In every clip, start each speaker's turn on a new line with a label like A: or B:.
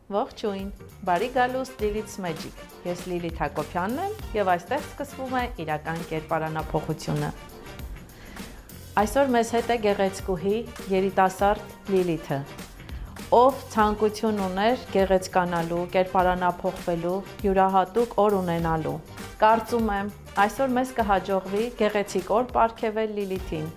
A: Ողջույն, բարի գալուստ Lilith's Magic, ես Լիլիթ Հակոբյանն եմ և այստեղ սկսվում է իրական կերպարանափոխությունը։ Այսօր մեզ հետ է գեղեցկուհի երիտասարդ Լիլիթը, ով ցանկություն ուներ գեղեցկանալու, կերպարանափոխվելու, յուրահատուկ օր ունենալու։ Կարծում եմ, այսօր մեզ կհաջողվի գեղեցիկ օր պարգևել Լիլիթին։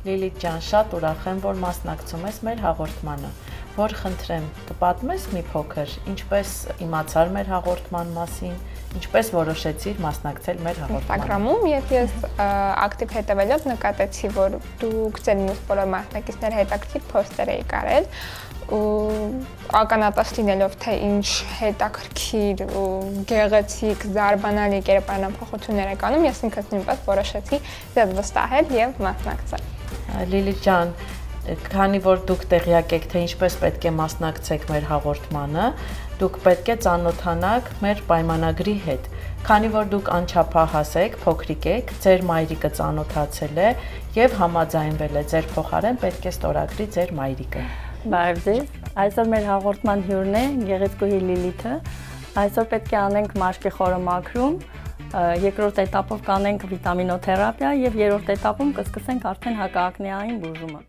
A: Լիլիթ ջան, շատ ուրախ եմ, որ մասնակցում ես մեր հաղորդմանը, որ խնդրեմ, կպատմես մի փոքր, ինչպես իմացար մեր հաղորդման մասին, ինչպես որոշեցիր մասնակցել մեր հաղորդմանը։
B: Instagram-ում եւ ես ակտիվ հետևելով նկատեցի, որ դուք ձեր մյուս բոլոր մասնակիցները հետաքրքիր post-եր եք արել ու ականատես լինելով թե ինչ հետաքրքիր ու գեղեցիկ զարմանալի կերպարանափոխություններ եք անում, ես ինքս նույնպես որոշեցի ձեզ վստահել եւ մասնակցել։
A: Լիլիթ ջան, քանի որ դուք տեղյակ եք, թե ինչպես պետք է մասնակցեք մեր հաղորդմանը, դուք պետք է ծանոթանաք մեր պայմանագրի հետ։ Քանի որ դուք անչափահաս եք, փոքրիկ եք, ձեր մայրիկը ծանոթացել է եւ համաձայնվել է ձեր փոխարեն պետք է ստորագրի ձեր մայրիկը։
C: Բարև ձեզ։ Այսօր մեր հաղորդման հյուրն է գեղեցկուհի Լիլիթը։ Այսօր պետք է անենք մաշկի խորոմակրում, երկրորդ էտապով կանենք վիտամինոթերապիա եւ երրորդ էտապում կսկսենք արդեն հակաակնեային բուժումը։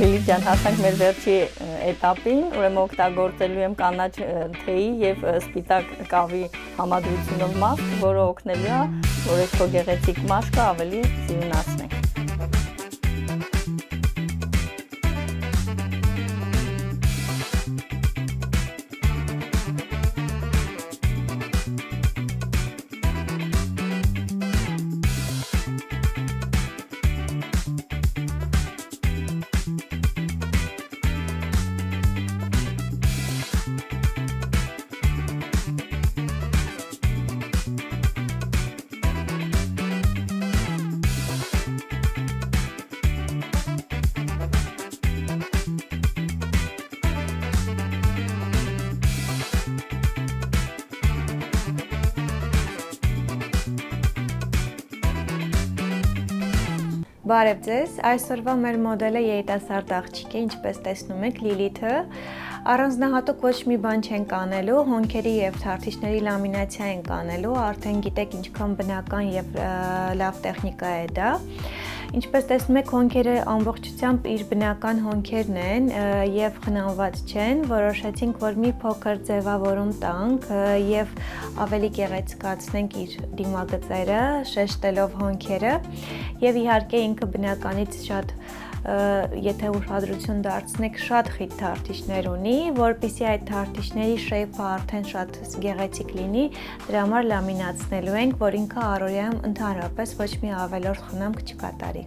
C: Լիլիթ ջան, հասանք մեր վերջի էտապին, ուրեմն օգտագործելու եմ կանաչ թեյի եւ սպիտակ կավի համադրությունով մասկ, որը օգնելու է, որ այս քո գեղեցիկ մաշկը ավելի սիրունացնենք։
D: Բարև ձեզ, այսօրվա մեր մոդելը երիտասարդ աղջիկ է, ինչպես տեսնում եք Լիլիթը, առանձնահատուկ ոչ մի բան չենք անելու, հոնքերի եւ թարթիչների լամինացիա ենք անելու, արդեն գիտեք ինչքան բնական եւ լավ տեխնիկա է դա։ Ինչպես տեսնում եք, հոնքերը ամբողջությամբ իր բնական հոնքերն են եւ խնամված չեն, որոշեցինք, որ մի փոքր ձևավորում տանք եւ ավելի գեղեցկացնենք իր դիմագծերը, շեշտելով հոնքերը եւ իհարկե ինքը բնականից շատ եթե ուշադրություն դարձնեք շատ խիտ թարթիչներ ունի, որպեսզի այդ թարթիչների շեյփը արդեն շատ գեղեցիկ լինի, դրա համար լամինացնելու ենք, որ ինքը առօրյայում ընդհանրապես ոչ մի ավելորդ խնամք չկատարի։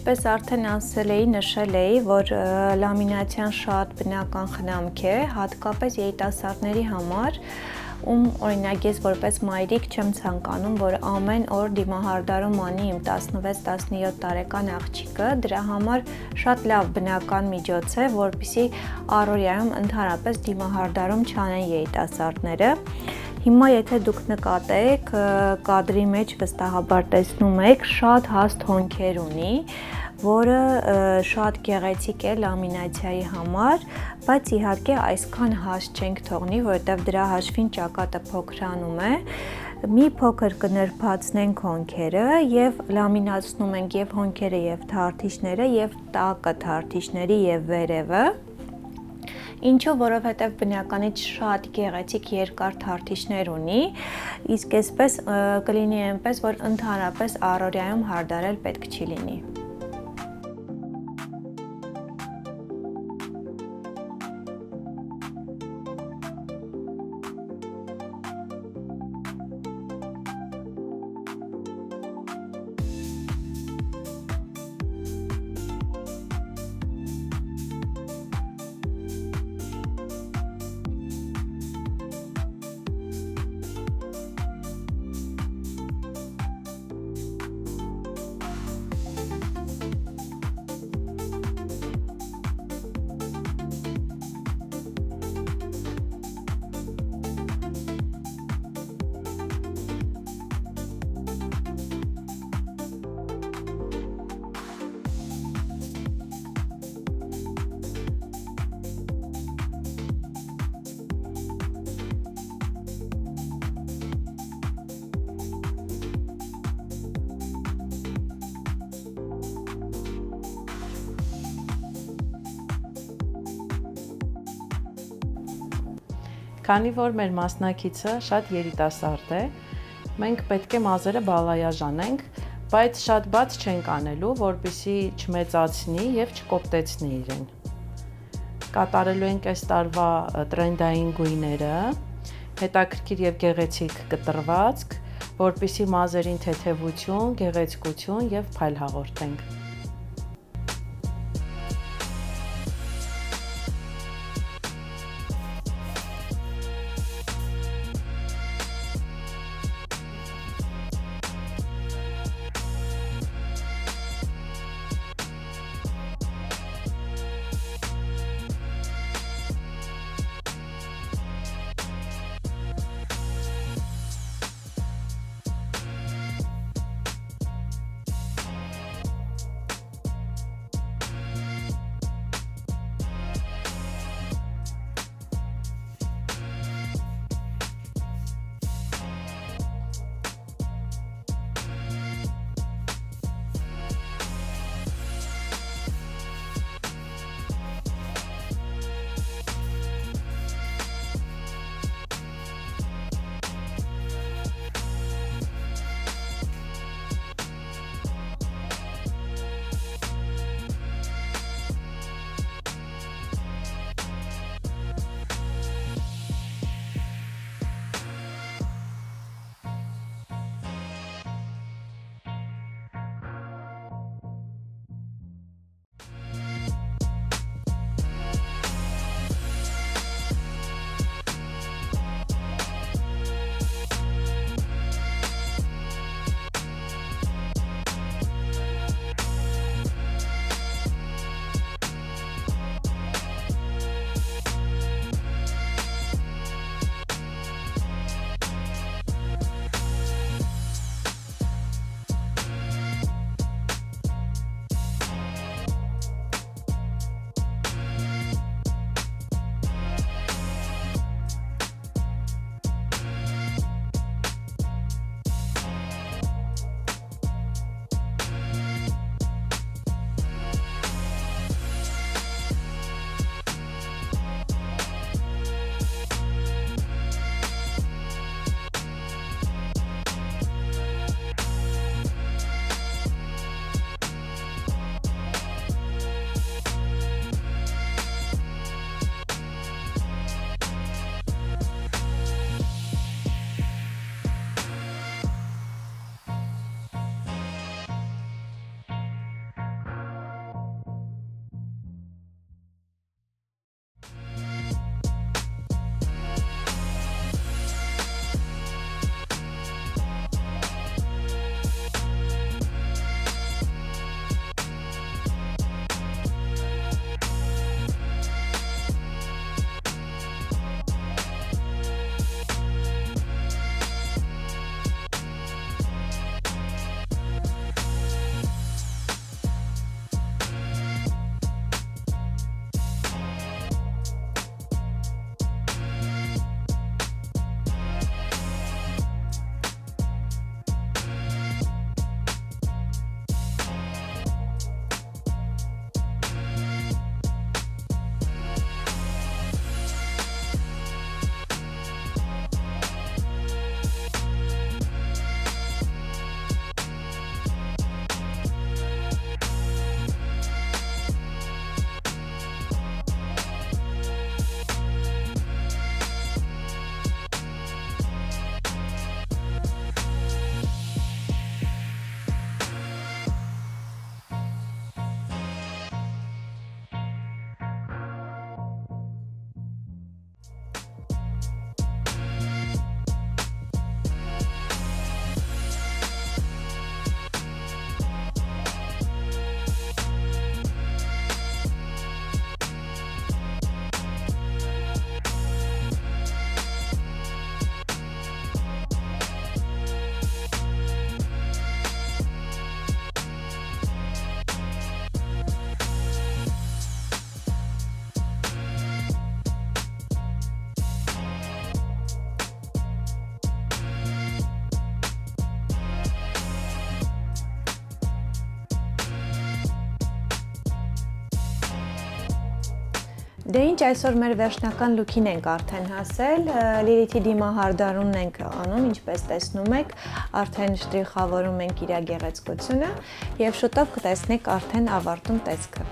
D: ինչպես արդեն ասել էի, նշել էի, որ լամինացիան շատ բնական խնամք է, հատկապես երիտասարդների համար, օրինակ ես որպես մայրիկ չեմ ցանկանում, որ ամեն օր դիմահարդարում անի իմ 16-17 տարեկան աղջիկը, դրա համար շատ լավ բնական միջոց է, որպեսզի առօրյայում ընդհանրապես դիմահարդարում չանեն երիտասարդները։ Հիմա եթե դուք նկատեք, կադրի մեջ վստահաբար տեսնում եք, շատ հաստ հոնքեր ունի, որը շատ գեղեցիկ է լամինացիայի համար, բայց իհարկե այսքան հաստ չենք թողնի, որովհետև դրա հաշվին ճակատը փոքրանում է։ Մի փոքր կնրբացնենք հոնքերը եւ լամինացնում ենք եւ հոնքերը եւ թարթիչները եւ տակը թարթիչների եւ վերևը։ Ինչու, որովհետև բնականից շատ գեղեցիկ երկար թարթիչներ ունի, իսկ այսպես կլինի այնպես, որ ընդհանրապես առօրյայում հարդարել պետք չի լինի։
A: Քանի որ մեր մասնակիցը շատ երիտասարդ է, մենք պետք է մազերը բալայաժանենք, բայց շատ բաց չենք անելու, որպեսզի չմեծացնի եւ չկոպտեցնի իրեն։ Կատարելու ենք այս տարվա տրենդային գույները, հետաքրքիր եւ գեղեցիկ կտրվածք, որպեսզի մազերին թեթևություն, գեղեցկություն եւ փայլ հաղորդենք։
D: Դե ինչ այսօր մեր վերջնական լուքին ենք արդեն հասել, Լիլիթի դիմահարդարումն ենք անում, ինչպես տեսնում եք, արդեն շտրիխավորում ենք իր գեղեցկությունը եւ շուտով կտեսնեք արդեն ավարտուն տեսքը։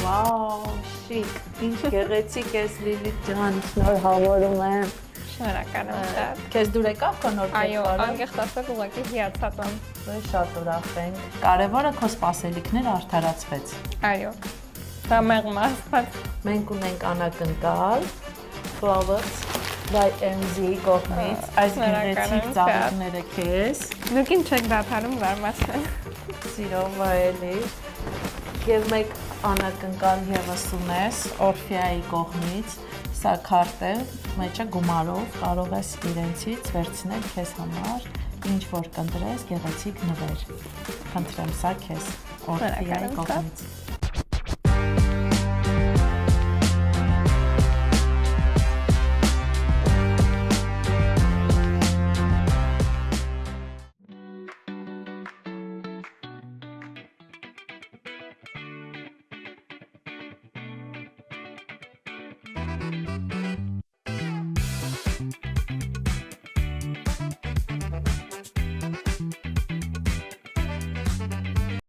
A: Վաու, շիկ, ինչ գեղեցիկ ես Լիլիթ ջան, շնորհավորում եմ։
B: Շնորհակալ եմ շատ։
A: Քեզ դուր եկավ քո նոր
B: Այո,
A: կերպարը։
B: անկեղծ ասած ուղղակի հիացած եմ։
A: Շատ ուրախ ենք։ Կարևորը քո սպասելիքները արդարացվեց։
B: Այո։ Դա մեղմ ասած։
A: Մենք ունենք անակնկալ Flowers by MZ կողմից, այս գեղեցիկ ծաղիկները քեզ։
B: Դուք ինչ եք դադարում զարմացնել։
A: Սիրով վայելի։ Եվ մեկ անակնկալ եւս ունես Orphea-ի կողմից, սա քարտ է, մեջը գումարով, կարող ես իրենցից վերցնել քեզ համար, ինչ որ կընտրես, գեղեցիկ նվեր։ Խնդրեմ, սա քեզ Orphea-ի կողմից։